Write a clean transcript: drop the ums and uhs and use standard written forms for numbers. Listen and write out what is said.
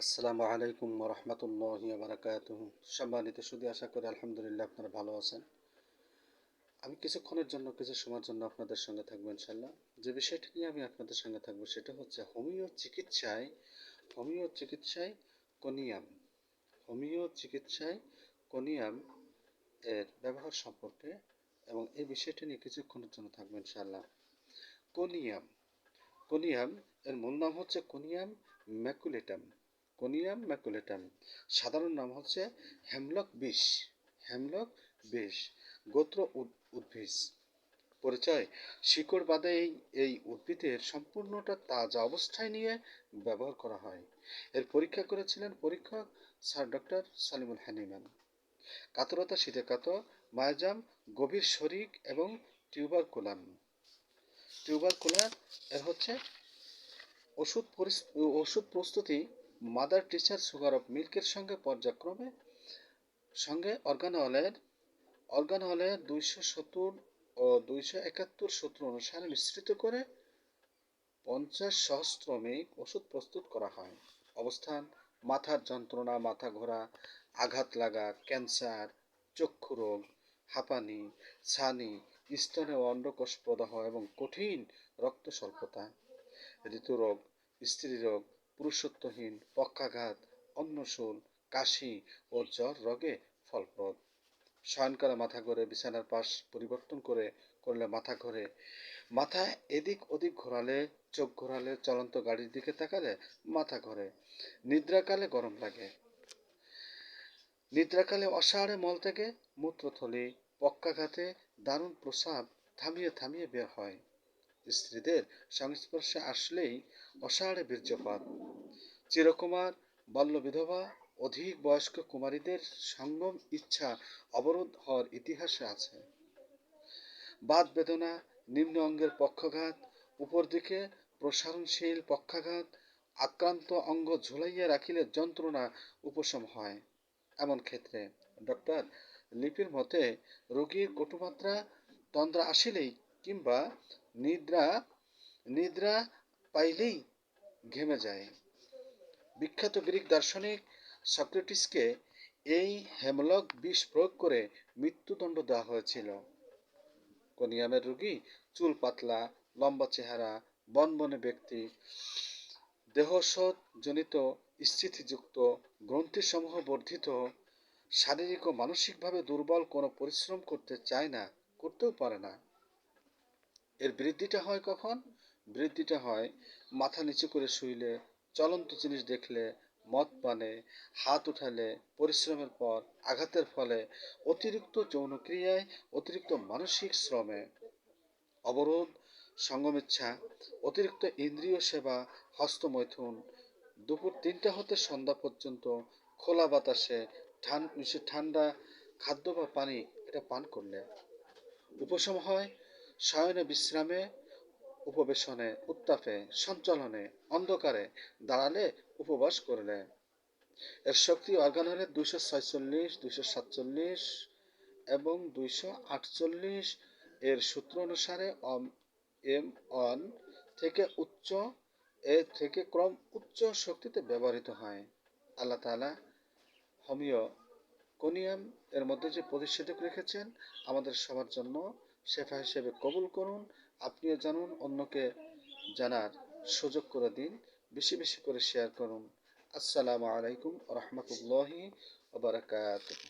আসসালামু আলাইকুম ওয়া রাহমাতুল্লাহি ওয়া বারাকাতুহু। সম্মানিত সুধী, আশা করি আলহামদুলিল্লাহ আপনারা ভালো আছেন। আমি কিছুক্ষণের জন্য কিছু সময়ের জন্য আপনাদের সঙ্গে থাকবো ইনশাআল্লাহ। যে বিষয়টি নিয়ে আমি আপনাদের সঙ্গে থাকবো সেটা হচ্ছে হোমিও চিকিৎসায় কোনিয়াম। হোমিও চিকিৎসায় কোনিয়াম এর ব্যবহার সম্পর্কে এবং এই বিষয়টি নিয়ে কিছুক্ষণের জন্য থাকবো ইনশাআল্লাহ। কোনিয়াম কোনিয়াম এর মূল নাম হচ্ছে কোনিয়াম ম্যাকুলেটাম। কোনিয়াম ম্যাকুলেটাম সাধারণ নাম হচ্ছে হেমলক বিশ। গোত্র উদ্ভিদ। পরিচয়: শিকড় বাদে এই উদ্ভিদের সম্পূর্ণটা তাজা অবস্থায় নিয়ে ব্যবহার করা হয়। এর পরীক্ষা করেছিলেন পরীক্ষক স্যার ডক্টর সালিমুল হানিমান। কাতরতা: শীতে কাতর, মায়াজাম, গভীর শরিক এবং টিউবারকুলার এর হচ্ছে ওষুধ প্রস্তুতি মাদার টিচার সুগার অফ মিল্কের সঙ্গে পর্যায়ক্রমে সঙ্গে অর্গানলের 270 ও 271 সূত্র অনুসারে মিশ্রিত করে 50 সহস্রমিক ওষুধ প্রস্তুত করা হয়। অবস্থান: মাথার যন্ত্রণা, মাথা ঘোরা, আঘাত লাগা, ক্যান্সার, চক্ষু রোগ, হাঁপানি, ছানি, স্তনে ও অন্ডকোষ প্রদাহ এবং কঠিন রক্ত স্বল্পতা, ঋতুরোগ, স্ত্রীরোগ, পুরুষত্বহীন, পক্ষাঘাত, অন্নশূল, কাশি ও জ্বর রোগে ফলপ্রদ। শয়নকালে মাথা ঘোরে, বিছানার পাশ পরিবর্তন করলে মাথা ঘোরে, মাথা এদিক ওদিক ঘোরালে, চোখ ঘোরালে, চলন্ত গাড়ির দিকে তাকালে মাথা ঘোরে, নিদ্রাকালে গরম লাগে, নিদ্রাকালে অসাড়ে মলত্যাগে, মূত্রথলি, পক্ষাঘাতে দারুণ প্রস্রাব থামিয়ে থামিয়ে বের হয়, স্ত্রীদের সংস্পর্শে আসলেই অসাড়ে বীর্যপাত, চিরকুমার, বাল্যবিধবা, অধিক বয়স্ক কুমারীদের সঙ্গম ইচ্ছা অবরোধ হওয়ার ইতিহাসে আছে। বাত বেদনা, নিম্ন অঙ্গের পক্ষাঘাত, উপর দিকে প্রসারণশীল পক্ষাঘাত, আক্রান্ত অঙ্গ ঝুলাইয়া রাখিলে যন্ত্রণা উপশম হয়। এমন ক্ষেত্রে ডক্টর লিপির মতে রোগীর কটুমাত্রা তন্দ্রা আসিলেই কিংবা নিদ্রা পাইলেই ঘেমে যায়। বিখ্যাত গ্রিক দার্শনিক সক্রেটিসকে এই হেমলক বিষ প্রয়োগ করে মৃত্যুদণ্ড দেওয়া হয়েছিল। কোনিয়ামের রোগী চুল পাতলা, লম্বা চেহারা, বনবনে ব্যক্তি, দেহশোথ জনিত স্থিতিযুক্ত, গ্রন্থিসমূহ বর্ধিত, শারীরিক ও মানসিকভাবে দুর্বল, কোনো পরিশ্রম করতে চায় না, করতেও পারে না। এর বৃদ্ধিটা হয় কখন? বৃদ্ধিটা হয় মাথা নিচু করে শুইলে, চলন্ত জিনিস দেখলে, মদ পানে, হাত উঠালে, পরিশ্রমের পর, আঘাতের ফলে, অতিরিক্ত যৌনক্রিয়ায়, অতিরিক্ত মানসিক শ্রমে, অবরোধ, সঙ্গমিচ্ছা, অতিরিক্ত ইন্দ্রিয় সেবা, হস্তমৈথুন, দুপুর 3টা হতে সন্ধ্যা পর্যন্ত খোলা বাতাসে ঠান্ডা খাদ্য বা পানি এটা পান করলে। উপশম হয় শয়নে, বিশ্রামে, উপবেশনে, উত্তাপে, সঞ্চালনে, অন্ধকারে, দাঁড়ালে, উপবাস করলে। এর শক্তি অর্গানলের 246, 247 এবং 248 এর সূত্র অনুসারে M1 থেকে ক্রম উচ্চ শক্তিতে ব্যবহৃত হয়। আল্লাহ তাআলা হোমিও কোনিয়াম এর মধ্যে যে প্রতিষেধক রেখেছেন আমাদের সবার জন্য শেফা হিসেবে কবুল করুন। আপনিও জানুন, অন্যকে জানার সুযোগ করে দিন, বেশি বেশি করে শেয়ার করুন। আসসালামু আলাইকুম ওয়া রাহমাতুল্লাহি ওয়া বারাকাতুহু।